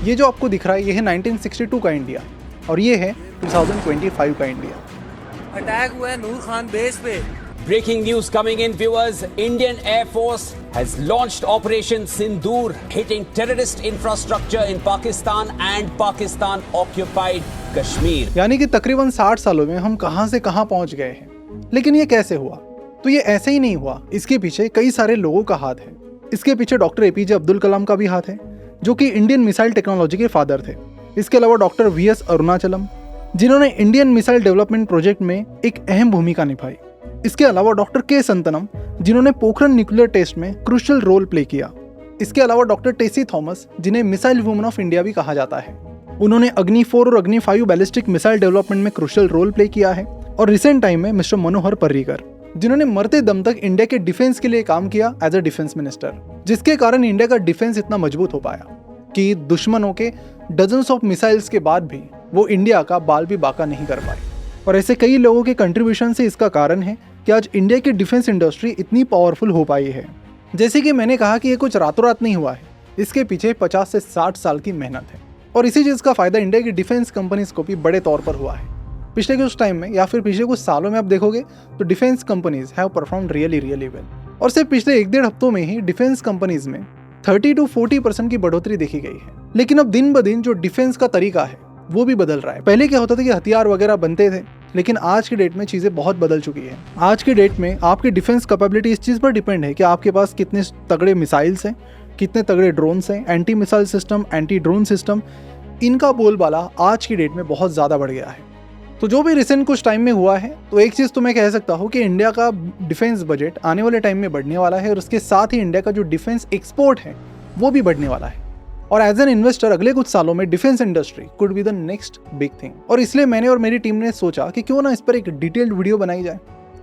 ये जो आपको दिख रहा है ये है 1962 का इंडिया और ये है 2025 का इंडिया। अटैक हुआ है नूर खान बेस पे। Breaking news coming in, viewers. Indian Air Force has launched Operation Sindoor, hitting terrorist infrastructure in Pakistan and Pakistan-occupied Kashmir. यानी कि तकरीबन 60 सालों में हम कहां से कहां पहुंच गए हैं। लेकिन ये कैसे हुआ? तो ये ऐसे ही नहीं हुआ, इसके पीछे कई सारे लोगों का हाथ है। इसके पीछे डॉक्टर एपीजे अब्दुल कलाम का भी हाथ है, जो कि इंडियन मिसाइल टेक्नोलॉजी के फादर थे। इसके अलावा डॉक्टर वीएस अरुणाचलम, जिन्होंने इंडियन मिसाइल डेवलपमेंट प्रोजेक्ट में एक अहम भूमिका निभाई। इसके अलावा डॉक्टर के संतनम, जिन्होंने पोखरण न्यूक्लियर टेस्ट में क्रूशियल रोल प्ले किया। इसके अलावा डॉक्टर टेसी थॉमस, जिन्हें मिसाइल वुमन ऑफ इंडिया भी कहा जाता है। उन्होंने अग्नि 4 और अग्नि 5 बैलिस्टिक मिसाइल डेवलपमेंट में क्रूशियल रोल प्ले किया है। और रिसेंट टाइम में मिस्टर मनोहर पर्रिकर, जिन्होंने मरते दम तक इंडिया के डिफेंस के लिए काम किया एज अ डिफेंस मिनिस्टर, जिसके कारण इंडिया का डिफेंस इतना मजबूत हो पाया कि दुश्मनों के डजन्स ऑफ मिसाइल्स के बाद भी वो इंडिया का बाल भी बाका नहीं कर पाए। और ऐसे कई लोगों के कंट्रीब्यूशन से इसका कारण है कि आज इंडिया की डिफेंस इंडस्ट्री इतनी पावरफुल हो पाई है। जैसे कि मैंने कहा कि ये कुछ रातों रात नहीं हुआ है, इसके पीछे 50 से 60 साल की मेहनत है। और इसी चीज़ का फायदा इंडिया की डिफेंस कंपनीज को भी बड़े तौर पर हुआ है। पिछले कुछ टाइम में या फिर पिछले कुछ सालों में आप देखोगे तो defence companies have performed really well. और सिर्फ पिछले 1-1.5 हफ्तों में ही डिफेंस कंपनीज में 30 to 40% की बढ़ोतरी देखी गई है। लेकिन अब दिन ब दिन जो डिफेंस का तरीका है वो भी बदल रहा है। पहले क्या होता था कि हथियार वगैरह बनते थे, लेकिन आज की डेट में चीज़ें बहुत बदल चुकी है। आज की डेट में आपकी डिफेंस कैपेबिलिटी इस चीज़ पर डिपेंड है कि आपके पास कितने तगड़े मिसाइल्स हैं, कितने तगड़े ड्रोन्स हैं, anti missile system, anti drone system, इनका बोलबाला आज की डेट में बहुत ज़्यादा बढ़ गया है। तो जो भी रिसेंट कुछ टाइम में हुआ है, तो एक चीज़ तो मैं कह सकता हूँ कि इंडिया का डिफेंस बजट आने वाले टाइम में बढ़ने वाला है और उसके साथ ही इंडिया का जो डिफेंस एक्सपोर्ट है वो भी बढ़ने वाला है। और एज एन इन्वेस्टर अगले कुछ सालों में defence industry could be the next big thing. और इसलिए मैंने और मेरी टीम ने सोचा कि क्यों ना इस पर एक डिटेल्ड वीडियो बनाई जाए,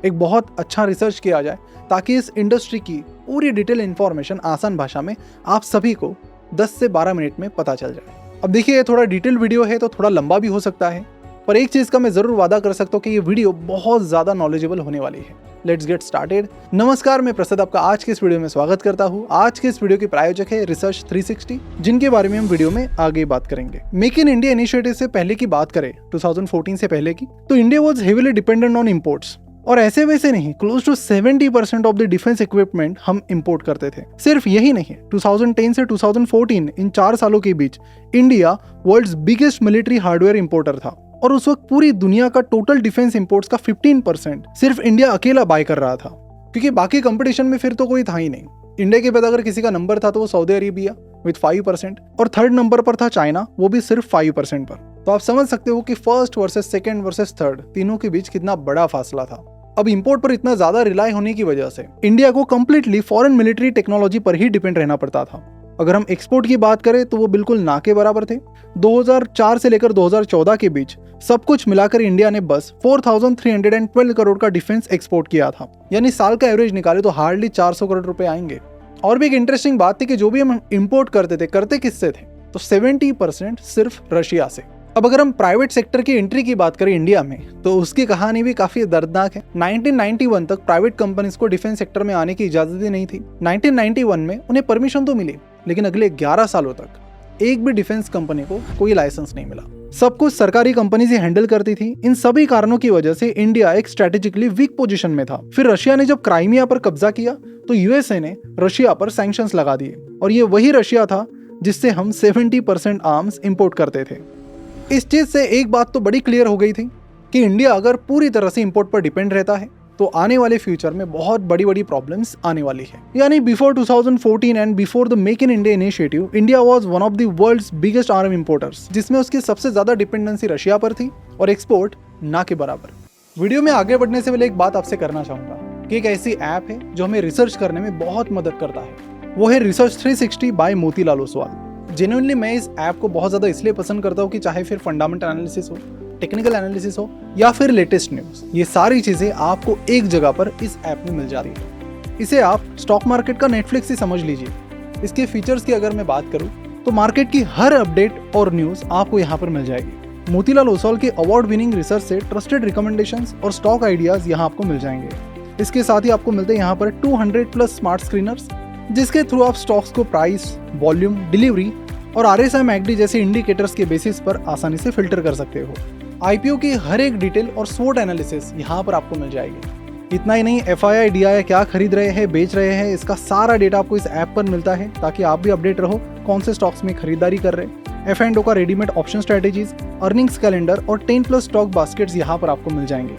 एक बहुत अच्छा रिसर्च किया जाए, ताकि इस इंडस्ट्री की पूरी डिटेल इन्फॉर्मेशन आसान भाषा में आप सभी को 10 से 12 मिनट में पता चल जाए। अब देखिए, ये थोड़ा डिटेल वीडियो है तो थोड़ा लंबा भी हो सकता है, पर एक चीज़ का मैं ज़रूर वादा कर सकता हूँ कि ये वीडियो बहुत ज़्यादा नॉलेजेबल होने वाली है। Let's get started. नमस्कार, मैं प्रसाद आपका आज के इस वीडियो में स्वागत करता हूँ। आज के इस वीडियो के प्रायोजक है रिसर्च 360, जिनके बारे में हम वीडियो में आगे बात करेंगे। मेक इन इंडिया इनिशिएटिव से पहले की बात करें, 2014 से पहले की, तो India was heavily dependent on imports. और ऐसे वैसे नहीं, close to 70% of the defence equipment हम इंपोर्ट करते थे। सिर्फ यही नहीं, 2010 से 2014 इन 4 सालों के बीच India world's biggest military hardware importer था। और उस वक्त पूरी दुनिया का टोटल डिफेंस इंपोर्ट्स का 15% सिर्फ इंडिया अकेला बाय कर रहा था, क्योंकि बाकी कंपटीशन में फिर तो कोई था ही नहीं। इंडिया के बाद अगर किसी का नंबर था तो वो सऊदी अरेबिया विद 5%, और थर्ड नंबर पर था चाइना, वो भी सिर्फ 5% पर। तो आप समझ सकते हो कि first versus second versus third, तीनों के बीच कितना बड़ा फासला था। अब इंपोर्ट पर इतना ज्यादा रिलाई होने की वजह से इंडिया को कंप्लीटली फॉरेन मिलिट्री टेक्नोलॉजी पर ही डिपेंड रहना पड़ता था। अगर हम एक्सपोर्ट की बात करें तो वो बिल्कुल ना के बराबर थे। 2004 से लेकर 2014 के बीच सब कुछ मिलाकर इंडिया ने बस 4,312 करोड़ का डिफेंस एक्सपोर्ट किया था। यानी साल का एवरेज निकाले तो हार्डली 400 करोड़ रुपए आएंगे। और भी एक इंटरेस्टिंग बात थी कि जो भी हम इंपोर्ट करते किससे थे, तो 70% सिर्फ रशिया से। अब अगर हम प्राइवेट सेक्टर की एंट्री की बात करें इंडिया में, तो उसकी कहानी भी काफी दर्दनाक है। 1991 तक प्राइवेट कंपनीज को डिफेंस सेक्टर में आने की इजाजत ही नहीं थी। 1991 में उन्हें परमिशन तो मिली, लेकिन अगले 11 सालों तक एक भी डिफेंस कंपनी को कोई लाइसेंस नहीं मिला। सब कुछ सरकारी कंपनी से हैंडल करती थी। इन सभी कारणों की वजह से इंडिया एक स्ट्रेटेजिकली वीक पोजीशन में था। फिर रशिया ने जब क्राइमिया पर कब्जा किया तो यूएसए ने रशिया पर सैंक्शंस लगा दिए, और ये वही रशिया था जिससे हम 70% आर्म्स इंपोर्ट करते थे। इस चीज से एक बात तो बड़ी क्लियर हो गई थी कि इंडिया अगर पूरी तरह से इंपोर्ट पर डिपेंड रहता है तो आने वाले फ्यूचर में बहुत बड़ी बड़ी प्रॉब्लम्स आने वाली है। यानी before 2014 and before the make in India initiative, India was one of the world's biggest arm importers, जिसमें उसकी सबसे ज्यादा डिपेंडेंसी रशिया पर थी और एक्सपोर्ट ना के बराबर। वीडियो में आगे बढ़ने से पहले एक बात आपसे करना चाहूंगा कि एक ऐसी ऐप है जो हमें रिसर्च करने में बहुत मदद करता है। वो है research 360 by Motilal Oswal. Genuinely मैं इस ऐप को बहुत ज्यादा इसलिए पसंद करता हूँ कि चाहे फिर फंडामेंटल एनालिसिस हो, टेक्निकल एनालिसिस हो या फिर लेटेस्ट न्यूज़, ये सारी चीज़ें आपको एक जगह पर इस ऐप में मिल जा रही है। इसे आप स्टॉक मार्केट का नेटफ्लिक्स ही समझ लीजिए। इसके फीचर्स की अगर मैं बात करूँ तो मार्केट की हर अपडेट और न्यूज़ आपको यहाँ पर मिल जाएगी। मोतीलाल ओसवाल के अवार्ड विनिंग रिसर्च से ट्रस्टेड रिकमेंडेशंस और स्टॉक आइडियाज़ यहाँ आपको मिल जाएंगे। इसके साथ ही आपको मिलते हैं यहाँ पर 200+ स्मार्ट स्क्रीनर्स, जिसके थ्रू आप स्टॉक्स को प्राइस, वॉल्यूम, डिलीवरी और RSI MACD जैसे इंडिकेटर्स के बेसिस पर आसानी से फिल्टर कर सकते हो। IPO की हर एक डिटेल और SWOT एनालिसिस यहाँ पर आपको मिल जाएगी। इतना ही नहीं, FII DII क्या खरीद रहे हैं, बेच रहे हैं, इसका सारा डेटा आपको इस ऐप पर मिलता है ताकि आप भी अपडेट रहो कौन से स्टॉक्स में खरीदारी कर रहे हैं। F&O का readymade option strategies, earnings calendar और 10+ स्टॉक बास्केट्स यहाँ पर आपको मिल जाएंगे।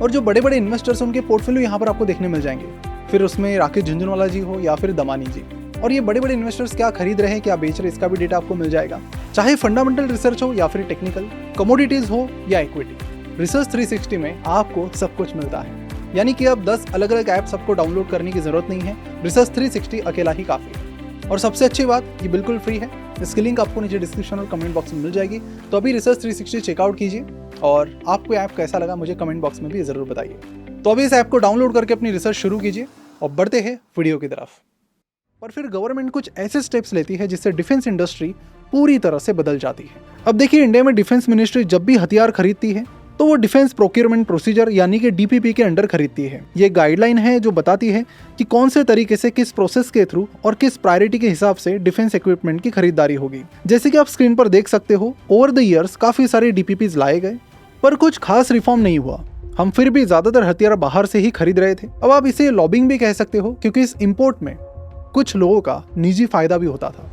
और जो बड़े बड़े इन्वेस्टर्स उनके पोर्टफोलियो यहाँ पर आपको देखने मिल जाएंगे, फिर उसमें राकेश झुंझुनवाला जी हो या फिर दमानी जी। और ये बड़े बड़े इन्वेस्टर्स क्या खरीद रहे हैं, क्या बेच रहे हैं, इसका भी डेटा आपको मिल जाएगा। चाहे फंडामेंटल रिसर्च हो या फिर टेक्निकल, कमोडिटीज हो या इक्विटी, रिसर्च 360 में आपको सब कुछ मिलता है। यानी कि अब 10 अलग अलग ऐप्स आपको डाउनलोड करने की जरूरत नहीं है, रिसर्च 360 अकेला ही काफी है। और सबसे अच्छी बात, ये बिल्कुल फ्री है। इसकी लिंक आपको नीचे डिस्क्रिप्शन और कमेंट बॉक्स में मिल जाएगी। तो अभी रिसर्च 360 चेकआउट कीजिए और आपको ऐप कैसा लगा मुझे कमेंट बॉक्स में भी जरूर बताइए। तो अभी इस ऐप को डाउनलोड करके अपनी रिसर्च शुरू कीजिए और बढ़ते हैं वीडियो की तरफ। और फिर गवर्नमेंट कुछ ऐसे स्टेप्स लेती है जिससे डिफेंस इंडस्ट्री पूरी तरह से बदल जाती है। अब देखिए, इंडिया में डिफेंस मिनिस्ट्री जब भी हथियार खरीदती है तो वो डिफेंस प्रोक्योरमेंट प्रोसीजर यानी कि DPP के अंडर खरीदती है। ये गाइडलाइन है जो बताती है कि कौन से तरीके से, किस प्रोसेस के थ्रू और किस प्रायोरिटी के हिसाब से डिफेंस इक्विपमेंट की खरीदारी होगी। जैसे कि आप स्क्रीन पर देख सकते हो, ओवर द ईयर्स काफी सारे DPPs लाए गए पर कुछ खास रिफॉर्म नहीं हुआ। हम फिर भी ज्यादातर हथियार बाहर से ही खरीद रहे थे। अब आप इसे लॉबिंग भी कह सकते हो क्योंकि इस इंपोर्ट में कुछ लोगों का निजी फायदा भी होता था।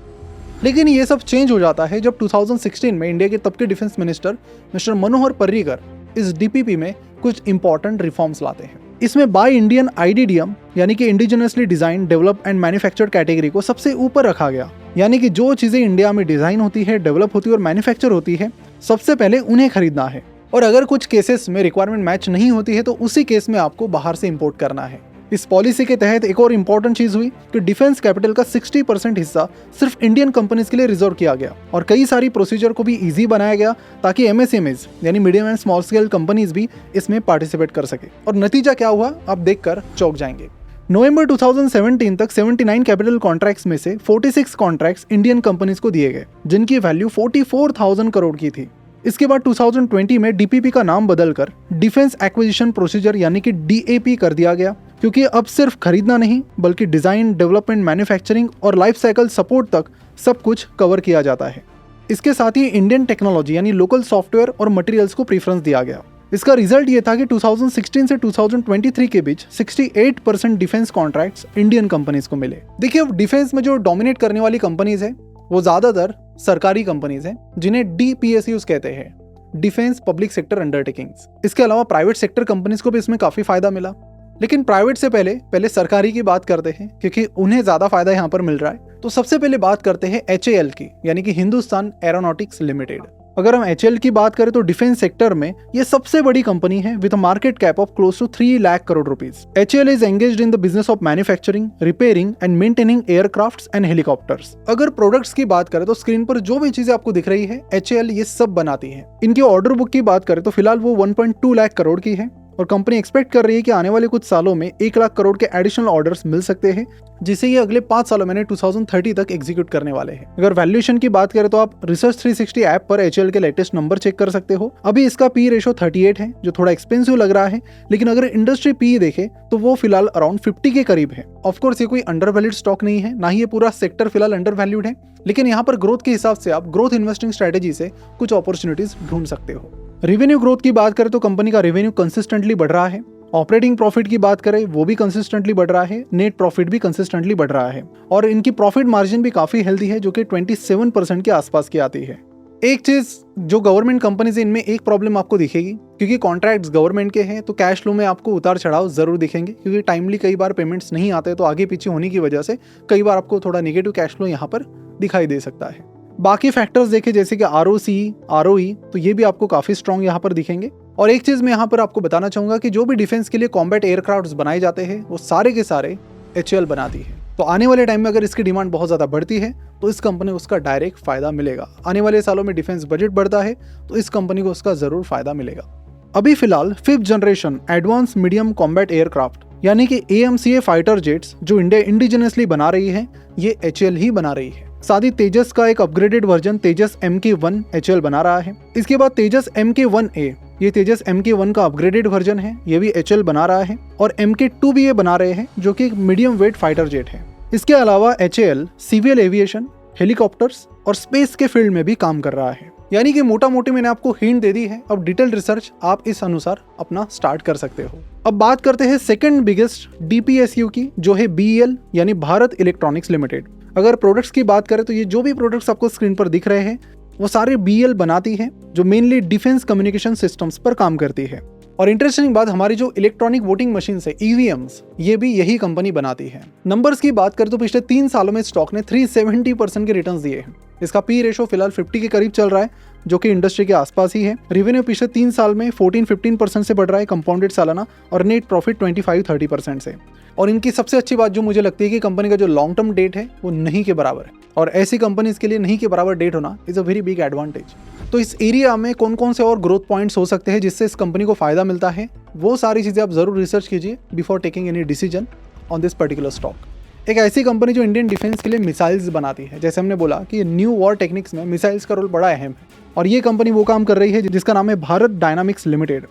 लेकिन ये सब चेंज हो जाता है जब 2016 में इंडिया के तब के defence minister mister Manohar Parrikar इस DPP में कुछ इंपॉर्टेंट रिफॉर्म्स लाते हैं। इसमें बाय इंडियन IDDM यानी कि indigenously design, develop and manufactured category को सबसे ऊपर रखा गया। यानी कि जो चीजें इंडिया में डिजाइन होती है, डेवलप होती है और मैन्युफैक्चर होती है, सबसे पहले उन्हें खरीदना है। और अगर कुछ केसेस में रिक्वायरमेंट मैच नहीं होती है तो उसी केस में आपको बाहर से इंपोर्ट करना है। इस पॉलिसी के तहत एक और इम्पोर्टेंट चीज हुई कि डिफेंस कैपिटल का 60% हिस्सा सिर्फ इंडियन कंपनीज के लिए रिजर्व किया गया और कई सारी प्रोसीजर को भी इजी बनाया गया ताकि MSMEs यानी medium and small scale companies भी इसमें पार्टिसिपेट कर सके। और नतीजा क्या हुआ आप देखकर चौंक जाएंगे। नवंबर 2017 तक 79 कैपिटल कॉन्ट्रैक्ट्स में से 46 कॉन्ट्रैक्ट्स इंडियन कंपनीज को दिए गए जिनकी वैल्यू 44,000 करोड़ की थी। इसके बाद 2020 में DPP का नाम बदलकर डिफेंस एक्विजिशन प्रोसीजर यानी कि DAP कर दिया गया, क्योंकि अब सिर्फ खरीदना नहीं बल्कि डिजाइन, डेवलपमेंट, मैन्युफैक्चरिंग और लाइफ साइकिल सपोर्ट तक सब कुछ कवर किया जाता है। इसके साथ ही इंडियन टेक्नोलॉजी यानी लोकल सॉफ्टवेयर और मटेरियल्स को प्रेफरेंस दिया गया। इसका रिजल्ट ये था कि 2016 से 2023 के बीच 68% डिफेंस कॉन्ट्रैक्ट्स इंडियन कंपनीज को मिले। देखिए, अब डिफेंस में जो डोमिनेट करने वाली कंपनीज है वो ज्यादातर सरकारी कंपनीज हैं जिन्हें DPSUs कहते हैं, डिफेंस पब्लिक सेक्टर अंडरटेकिंग्स। इसके अलावा प्राइवेट सेक्टर कंपनीज को भी इसमें काफी फायदा मिला। लेकिन प्राइवेट से पहले सरकारी की बात करते हैं क्योंकि उन्हें ज्यादा फायदा यहाँ पर मिल रहा है। तो सबसे पहले बात करते हैं HAL की यानी कि हिंदुस्तान एरोनॉटिक्स लिमिटेड। अगर हम HAL की बात करें तो डिफेंस सेक्टर में ये सबसे बड़ी कंपनी है with market cap of close to 3 lakh crore rupees. HAL is engaged in the business of manufacturing, repairing and maintaining aircrafts and helicopters. अगर प्रोडक्ट्स की बात करें तो स्क्रीन पर जो भी चीजें आपको दिख रही है HAL ये सब बनाती है। इनकी ऑर्डर बुक की बात करें तो फिलहाल वो 1.2 लाख करोड़ की है और कंपनी एक्सपेक्ट कर रही है कि आने वाले कुछ सालों में 1 लाख करोड़ के एडिशनल ऑर्डर्स मिल सकते हैं, जिसे ये अगले 5 सालों में 2030 तक एग्जीक्यूट करने वाले हैं। अगर वैल्यूएशन की बात करें तो आप रिसर्च 360 ऐप पर HAL के लेटेस्ट नंबर चेक कर सकते हो। अभी इसका P रेशो 38 है जो थोड़ा एक्सपेंसिव लग रहा है, लेकिन अगर इंडस्ट्री P देखे तो वो फिलहाल अराउंड 50 के करीब है। ऑफकोर्स ये कोई अंडर वैल्यूड स्टॉक नहीं है, ना ही ये पूरा सेक्टर फिलहाल अंडर वैल्यूड है, लेकिन यहाँ पर ग्रोथ के हिसाब से आप ग्रोथ इन्वेस्टिंग स्ट्रेटेजी से कुछ अपॉर्चुनिटीज ढूंढ सकते हो। रेवेन्यू ग्रोथ की बात करें तो कंपनी का रेवेन्यू कंसिस्टेंटली बढ़ रहा है। ऑपरेटिंग प्रॉफिट की बात करें वो भी कंसिस्टेंटली बढ़ रहा है, नेट प्रॉफिट भी कंसिस्टेंटली बढ़ रहा है और इनकी प्रॉफिट मार्जिन भी काफी हेल्दी है जो कि 27% के आसपास की आती है। एक चीज जो गवर्नमेंट कंपनीज है इनमें एक प्रॉब्लम आपको दिखेगी, क्योंकि कॉन्ट्रैक्ट्स गवर्नमेंट के हैं तो कैश फ्लो में आपको उतार चढ़ाव जरूर दिखेंगे, क्योंकि टाइमली कई बार पेमेंट्स नहीं आते तो आगे पीछे होने की वजह से कई बार आपको थोड़ा नेगेटिव कैश फ्लो यहाँ पर दिखाई दे सकता है। बाकी फैक्टर्स देखें जैसे कि ROC, ROE तो ये भी आपको काफी स्ट्रॉन्ग यहाँ पर दिखेंगे। और एक चीज मैं यहाँ पर आपको बताना चाहूंगा कि जो भी डिफेंस के लिए कॉम्बैट एयरक्राफ्ट्स बनाए जाते हैं वो सारे के सारे HAL बनाती है। तो आने वाले टाइम में अगर इसकी डिमांड बहुत ज्यादा बढ़ती है तो इस कंपनी को उसका डायरेक्ट फायदा मिलेगा। आने वाले सालों में डिफेंस बजट बढ़ता है तो इस कंपनी को उसका जरूर फायदा मिलेगा। अभी फिलहाल 5th generation advance medium combat aircraft यानी कि AMCA फाइटर जेट्स जो इंडिया इंडिजिनसली बना रही है ये HAL ही बना रही है। साथ ही तेजस का एक अपग्रेडेड वर्जन तेजस MK1 HAL बना रहा है। इसके बाद तेजस MK1A, ये तेजस MK1 का अपग्रेडेड वर्जन है, ये भी HAL बना रहा है। और MK2 भी ये बना रहे हैं जो कि एक मीडियम वेट फाइटर जेट है। इसके अलावा HAL सिविल एविएशन, हेलीकॉप्टर्स और स्पेस के फील्ड में भी काम कर रहा है। यानी कि मोटा मोटी मैंने आपको हिंट दे दी है, अब डिटेल रिसर्च आप इस अनुसार अपना स्टार्ट कर सकते हो। अब बात करते हैं सेकंड बिगेस्ट DPSU की, जो है BEL यानी भारत इलेक्ट्रॉनिक्स लिमिटेड। अगर प्रोडक्ट्स की बात करें तो ये जो भी प्रोडक्ट्स आपको स्क्रीन पर दिख रहे हैं वो सारे BEL बनाती है, जो मेनली डिफेंस कम्युनिकेशन सिस्टम्स पर काम करती है। और इंटरेस्टिंग बात, हमारी जो इलेक्ट्रॉनिक वोटिंग मशीन है EVMs, ये भी यही कंपनी बनाती है। नंबर्स की बात करें तो पिछले 3 सालों में स्टॉक ने 370% के रिटर्न्स दिए हैं। इसका P रेशो फिलहाल 50 के करीब चल रहा है, जो कि इंडस्ट्री के आसपास ही है। रेवेन्यू पिछले 3 साल में 14-15% से बढ़ रहा है कंपाउंडेड सालाना, और नेट प्रॉफिट 25-30% से। और इनकी सबसे अच्छी बात जो मुझे लगती है कि कंपनी का जो लॉन्ग टर्म डेट है वो नहीं के बराबर है, और ऐसी कंपनीज के लिए नहीं के बराबर डेट होना is a very big advantage. तो इस एरिया में कौन कौन से और ग्रोथ पॉइंट्स हो सकते हैं जिससे इस कंपनी को फायदा मिलता है, वो सारी चीज़ें आप जरूर रिसर्च कीजिए before taking any decision on this particular stock. एक ऐसी कंपनी जो इंडियन डिफेंस के लिए मिसाइल्स बनाती है, जैसे हमने बोला कि न्यू वॉर टेक्निक्स में मिसाइल्स का रोल बड़ा अहम है, और ये कंपनी वो काम कर रही है जिसका नाम है Bharat dynamics limited.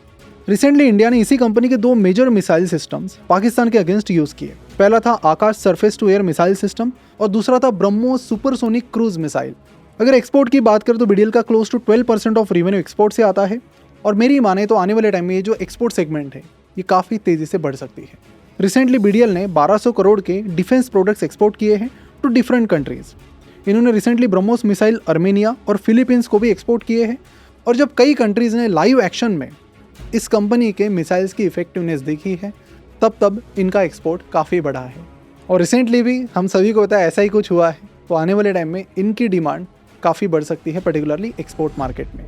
Recently India ने इसी कंपनी के 2 मेजर मिसाइल सिस्टम्स पाकिस्तान के अगेंस्ट यूज किए। पहला था Akash surface to air missile system, और दूसरा था ब्रह्मोस सुपरसोनिक क्रूज मिसाइल। अगर एक्सपोर्ट की बात करें तो BDL का close to 12% of revenue export से आता है, और मेरी माने तो आने वाले टाइम में ये जो एक्सपोर्ट सेगमेंट है ये काफ़ी तेज़ी से बढ़ सकती है। रिसेंटली BDL ने 1200 करोड़ के डिफेंस प्रोडक्ट्स एक्सपोर्ट किए हैं टू डिफरेंट कंट्रीज। इन्होंने रिसेंटली ब्रह्मोस मिसाइल अर्मेनिया और फिलीपींस को भी एक्सपोर्ट किए हैं, और जब कई कंट्रीज़ ने लाइव एक्शन में इस कंपनी के मिसाइल्स की इफेक्टिवनेस देखी है, तब इनका एक्सपोर्ट काफ़ी बढ़ा है। और रिसेंटली भी हम सभी को पता है ऐसा ही कुछ हुआ है, तो आने वाले टाइम में इनकी डिमांड काफ़ी बढ़ सकती है, पर्टिकुलरली एक्सपोर्ट मार्केट में।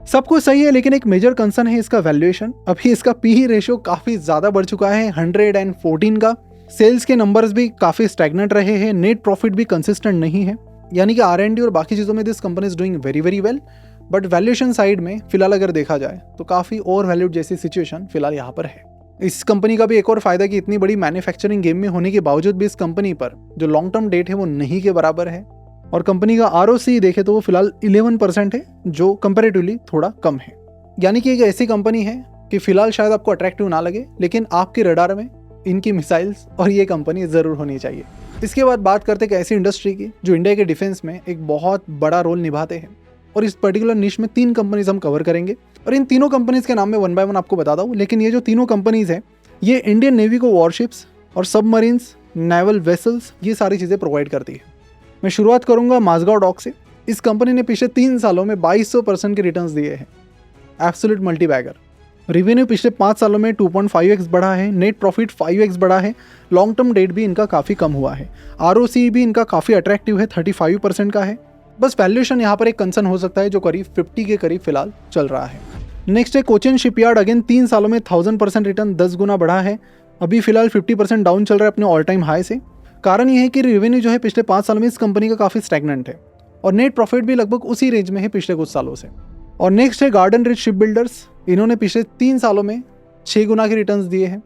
सब कुछ सही है, लेकिन एक मेजर कंसर्न है इसका वैल्यूएशन। अभी इसका PE रेशियो काफ़ी ज़्यादा बढ़ चुका है, 114 का। सेल्स के नंबर्स भी काफ़ी स्टैग्नेंट रहे हैं, नेट प्रॉफिट भी कंसिस्टेंट नहीं है, यानी कि R&D और बाकी चीज़ों में this company is doing very very well. But valuation side में फिलहाल अगर देखा जाए तो काफ़ी ओवर वैल्यूड जैसी सिचुएशन फिलहाल यहाँ पर है। इस कंपनी का भी एक और फायदा कि इतनी बड़ी मैन्युफैक्चरिंग गेम में होने के बावजूद भी इस कंपनी पर जो लॉन्ग टर्म डेट है वो नहीं के बराबर है, और कंपनी का ROC देखे तो वो फिलहाल 11% है, जो कंपैरेटिवली थोड़ा कम है। यानी कि एक ऐसी कंपनी है कि फिलहाल शायद आपको अट्रैक्टिव ना लगे, लेकिन आपके रडार में इनकी मिसाइल्स और ये कंपनी ज़रूर होनी चाहिए। इसके बाद बात करते हैं एक ऐसी इंडस्ट्री की जो इंडिया के डिफेंस में एक बहुत बड़ा रोल निभाते हैं, और इस पर्टिकुलर निश में 3 कंपनीज हम कवर करेंगे, और इन तीनों कंपनीज के नाम में 1 बाय 1 आपको बताता हूँ। लेकिन ये जो तीनों कंपनीज हैं ये इंडियन नेवी को वॉरशिप्स और सबमरीन्स, नेवल वेसल्स, ये सारी चीज़ें प्रोवाइड करती है। मैं शुरुआत करूंगा माझगांव डॉक से। इस कंपनी ने पिछले 3 सालों में 2200% के रिटर्न्स दिए हैं, एब्सोल्यूट मल्टीबैगर। रेवेन्यू पिछले 5 सालों में 2.5x बढ़ा है, नेट प्रॉफिट 5x बढ़ा है, लॉन्ग टर्म डेट भी इनका काफ़ी कम हुआ है, ROC भी इनका काफ़ी अट्रैक्टिव है, 35% का है। बस वैल्यूएशन यहाँ पर एक कंसर्न हो सकता है जो करीब 50 के करीब फिलहाल चल रहा है। नेक्स्ट है कोचिन शिपयार्ड। अगेन 3 सालों में 1000% रिटर्न 10 गुना बढ़ा है, अभी फिलहाल 50% डाउन चल रहा है अपने ऑल टाइम हाई से। कारण यह है कि रेवेन्यू जो है पिछले 5 सालों में इस कंपनी का काफ़ी स्टैग्नेंट है, और नेट प्रॉफिट भी लगभग उसी रेंज में है पिछले कुछ सालों से। और नेक्स्ट है गार्डन रिच शिप बिल्डर्स। इन्होंने पिछले 3 सालों में 6 गुना के रिटर्न्स दिए हैं।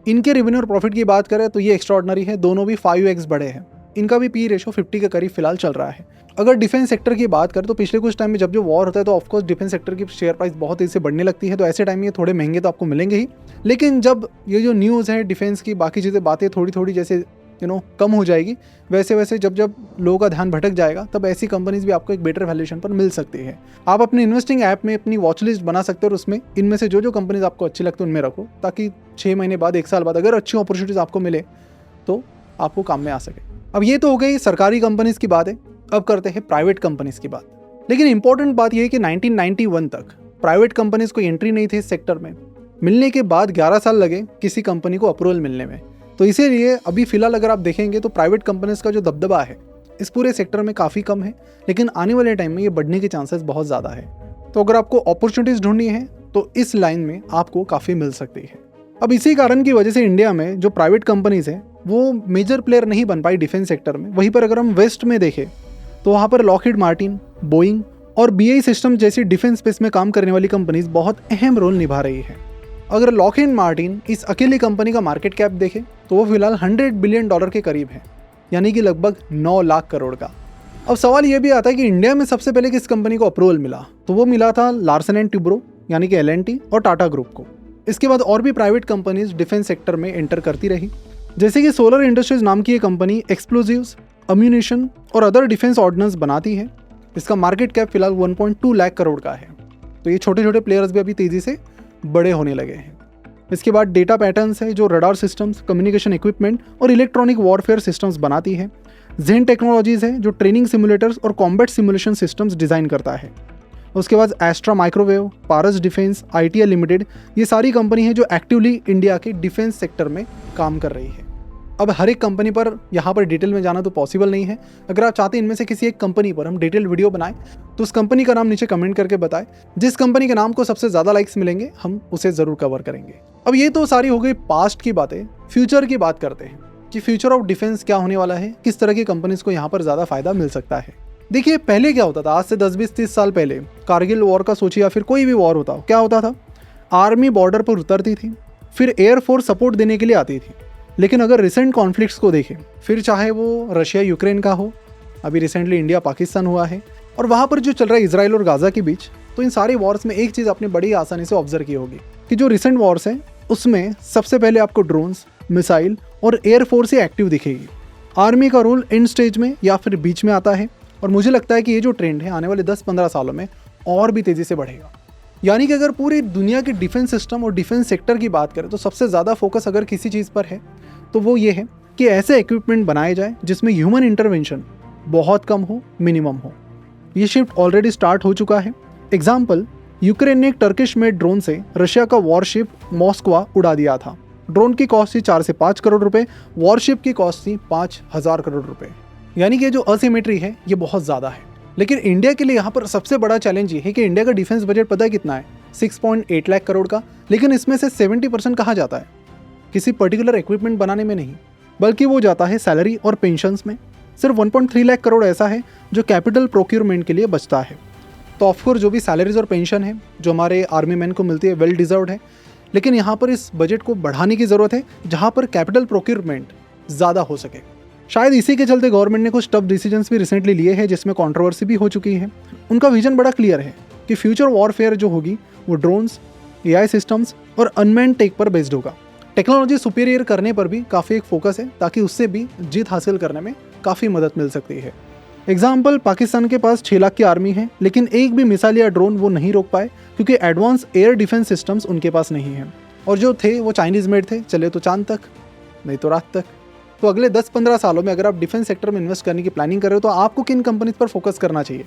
इनके रेवेन्यू और प्रॉफिट की बात करें तो ये एक्स्ट्राऑर्डिनरी है, दोनों भी 5x बढ़े हैं। इनका भी PE रेशो 50 के करीब फिलहाल चल रहा है। अगर डिफेंस सेक्टर की बात करें तो पिछले कुछ टाइम में जब जो वॉर होता है तो ऑफकोर्स डिफेंस सेक्टर की शेयर प्राइस बहुत तेज़ी से बढ़ने लगती है, तो ऐसे टाइम में ये थोड़े महंगे तो आपको मिलेंगे ही। लेकिन जब ये जो न्यूज़ है डिफेंस की, बाकी चीज़ें बातें थोड़ी थोड़ी जैसे कम हो जाएगी, वैसे वैसे जब लोगों का ध्यान भटक जाएगा, तब ऐसी कंपनीज भी आपको एक बेटर वैल्यूएशन पर मिल सकती है। आप अपने इन्वेस्टिंग ऐप में अपनी वॉच लिस्ट बना सकते हो, और उसमें इनमें से जो कंपनीज आपको अच्छी लगती है उनमें रखो, ताकि 6 महीने बाद 1 साल बाद अगर अच्छी अपॉर्चुनिटीज आपको मिले तो आपको काम में आ सके। अब ये तो हो गई सरकारी कंपनीज की बात है, अब करते हैं प्राइवेट कंपनीज की बात। लेकिन इंपॉर्टेंट बात यह है कि 1991 तक प्राइवेट कंपनीज को एंट्री नहीं थी इस सेक्टर में, मिलने के बाद 11 साल लगे किसी कंपनी को अप्रूवल मिलने में। तो इसीलिए अभी फिलहाल अगर आप देखेंगे तो प्राइवेट कंपनीज का जो दबदबा है इस पूरे सेक्टर में काफ़ी कम है, लेकिन आने वाले टाइम में ये बढ़ने के चांसेस बहुत ज़्यादा है। तो अगर आपको अपॉर्चुनिटीज़ ढूंढनी है तो इस लाइन में आपको काफ़ी मिल सकती है। अब इसी कारण की वजह से इंडिया में जो प्राइवेट कंपनीज हैं वो मेजर प्लेयर नहीं बन पाई डिफेंस सेक्टर में। वहीं पर अगर हम वेस्ट में देखें तो वहाँ पर लॉकहीड मार्टिन, बोइंग और BAE सिस्टम जैसी डिफेंस स्पेस में काम करने वाली कंपनीज बहुत अहम रोल निभा रही है। अगर लॉकहीड मार्टिन इस अकेली कंपनी का मार्केट कैप देखें तो वो फिलहाल $100 बिलियन के करीब है, यानी कि लगभग 9 लाख करोड़ का। अब सवाल ये भी आता है कि इंडिया में सबसे पहले किस कंपनी को अप्रूवल मिला, तो वो मिला था लार्सन एंड ट्यूब्रो यानी कि L&T और टाटा ग्रुप को। इसके बाद और भी प्राइवेट कंपनीज डिफेंस सेक्टर में एंटर करती रही, जैसे कि सोलर इंडस्ट्रीज नाम की ये कंपनी एक्सप्लोजिव्स, अम्यूनिशन और अदर डिफेंस ऑर्डिनेंस बनाती है। इसका मार्केट कैप फिलहाल 1.2 लाख करोड़ का है। तो ये छोटे छोटे प्लेयर्स भी अभी तेज़ी से बड़े होने लगे हैं। इसके बाद डेटा पैटर्न्स है जो रडार सिस्टम्स, कम्युनिकेशन इक्विपमेंट और इलेक्ट्रॉनिक वॉरफेयर सिस्टम्स बनाती है। जेन टेक्नोलॉजीज़ है जो ट्रेनिंग सिमुलेटर्स और कॉम्बैट सिमुलेशन सिस्टम्स डिज़ाइन करता है। उसके बाद एस्ट्रा माइक्रोवेव, पारस डिफेंस, ITL लिमिटेड, ये सारी कंपनी है जो एक्टिवली इंडिया के डिफेंस सेक्टर में काम कर रही है। अब हर एक कंपनी पर यहाँ पर डिटेल में जाना तो पॉसिबल नहीं है। अगर आप चाहते हैं इनमें से किसी एक कंपनी पर हम डिटेल वीडियो बनाएं तो उस कंपनी का नाम नीचे कमेंट करके बताएं। जिस कंपनी के नाम को सबसे ज़्यादा लाइक्स मिलेंगे हम उसे ज़रूर कवर करेंगे। अब ये तो सारी हो गई पास्ट की बातें। फ्यूचर की बात करते हैं कि फ्यूचर ऑफ डिफेंस क्या होने वाला है, किस तरह की कंपनीज को यहाँ पर ज़्यादा फायदा मिल सकता है। देखिए पहले क्या होता था, आज से 10, 20, 30 साल पहले कारगिल वॉर का सोचिए या फिर कोई भी वॉर होता, क्या होता था, आर्मी बॉर्डर पर उतरती थी, फिर एयरफोर्स सपोर्ट देने के लिए आती थी। लेकिन अगर रिसेंट कॉन्फ्लिक्ट्स को देखें, फिर चाहे वो रशिया यूक्रेन का हो, अभी रिसेंटली इंडिया पाकिस्तान हुआ है, और वहाँ पर जो चल रहा है इजराइल और गाज़ा के बीच, तो इन सारे वॉर्स में एक चीज़ आपने बड़ी आसानी से ऑब्जर्व की होगी कि जो रिसेंट वॉर्स हैं उसमें सबसे पहले आपको ड्रोन्स, मिसाइल और एयरफोर्स ही एक्टिव दिखेगी। आर्मी का रोल एंड स्टेज में या फिर बीच में आता है, और मुझे लगता है कि ये जो ट्रेंड है आने वाले 10-15 सालों में और भी तेज़ी से बढ़ेगा। यानी कि अगर पूरी दुनिया के डिफेंस सिस्टम और डिफेंस सेक्टर की बात करें तो सबसे ज़्यादा फोकस अगर किसी चीज़ पर है तो वो ये है कि ऐसे इक्विपमेंट बनाए जाए जिसमें ह्यूमन इंटरवेंशन बहुत कम हो, मिनिमम हो। ये शिफ्ट ऑलरेडी स्टार्ट हो चुका है। एग्जाम्पल, यूक्रेन ने एक टर्किश मेड ड्रोन से रशिया का वॉरशिप मॉस्कवा उड़ा दिया था। ड्रोन की कॉस्ट थी 4 से 5 करोड़ रुपए, वॉरशिप की कॉस्ट थी 5,000 करोड़ रुपए। यानी कि जो असिमेट्री है ये बहुत ज़्यादा है। लेकिन इंडिया के लिए यहाँ पर सबसे बड़ा चैलेंज ये है कि इंडिया का डिफेंस बजट पता है कितना है, 6.8 लाख करोड़ का। लेकिन इसमें से 70% कहाँ जाता है, किसी पर्टिकुलर इक्विपमेंट बनाने में नहीं, बल्कि वो जाता है सैलरी और पेंशन्स में। सिर्फ 1.3 लाख करोड़ ऐसा है जो कैपिटल प्रोक्योरमेंट के लिए बचता है। तो ऑफकोर्स जो भी सैलरीज और पेंशन है जो हमारे आर्मी मैन को मिलती है वेल डिजर्व्ड है, लेकिन यहाँ पर इस बजट को बढ़ाने की ज़रूरत है जहाँ पर कैपिटल प्रोक्योरमेंट ज़्यादा हो सके। शायद इसी के चलते गवर्नमेंट ने कुछ टफ डिसीजंस भी रिसेंटली लिए हैं जिसमें कंट्रोवर्सी भी हो चुकी है। उनका विजन बड़ा क्लियर है कि फ्यूचर वॉरफेयर जो होगी वो ड्रोन्स, AI सिस्टम्स और अनमैन्ड टेक पर बेस्ड होगा। टेक्नोलॉजी सुपीरियर करने पर भी काफ़ी एक फोकस है ताकि उससे भी जीत हासिल करने में काफ़ी मदद मिल सकती है। एग्जाम्पल, पाकिस्तान के पास 6 लाख की आर्मी है लेकिन एक भी मिसाइल या ड्रोन वो नहीं रोक पाए क्योंकि एडवांस एयर डिफेंस सिस्टम्स उनके पास नहीं है, और जो थे वो चाइनीज़ मेड थे, चले तो चांद तक नहीं तो रात तक। तो अगले 10-15 सालों में अगर आप डिफेंस सेक्टर में इन्वेस्ट करने की प्लानिंग कर रहे हो तो आपको किन कंपनीज पर फोकस करना चाहिए?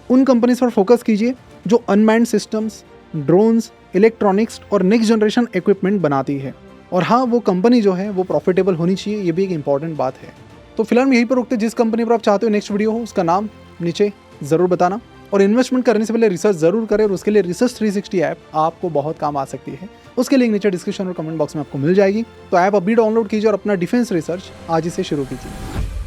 उन कंपनीज पर फोकस कीजिए जो अनमैन्ड सिस्टम्स, ड्रोन्स, इलेक्ट्रॉनिक्स और नेक्स्ट जनरेशन इक्विपमेंट बनाती है। और हाँ, वो कंपनी जो है वो प्रॉफिटेबल होनी चाहिए, ये भी एक इंपॉर्टेंट बात है। तो फिलहाल यहीं पर रुकते, जिस कंपनी पर आप चाहते हो नेक्स्ट वीडियो हो उसका नाम नीचे ज़रूर बताना, और इन्वेस्टमेंट करने से पहले रिसर्च ज़रूर करें, और उसके लिए रिसर्च 360 ऐप आपको बहुत काम आ सकती है। उसके लिंक नीचे डिस्क्रिप्शन और कमेंट बॉक्स में आपको मिल जाएगी। तो ऐप अभी डाउनलोड कीजिए और अपना डिफेंस रिसर्च आज ही से शुरू कीजिए।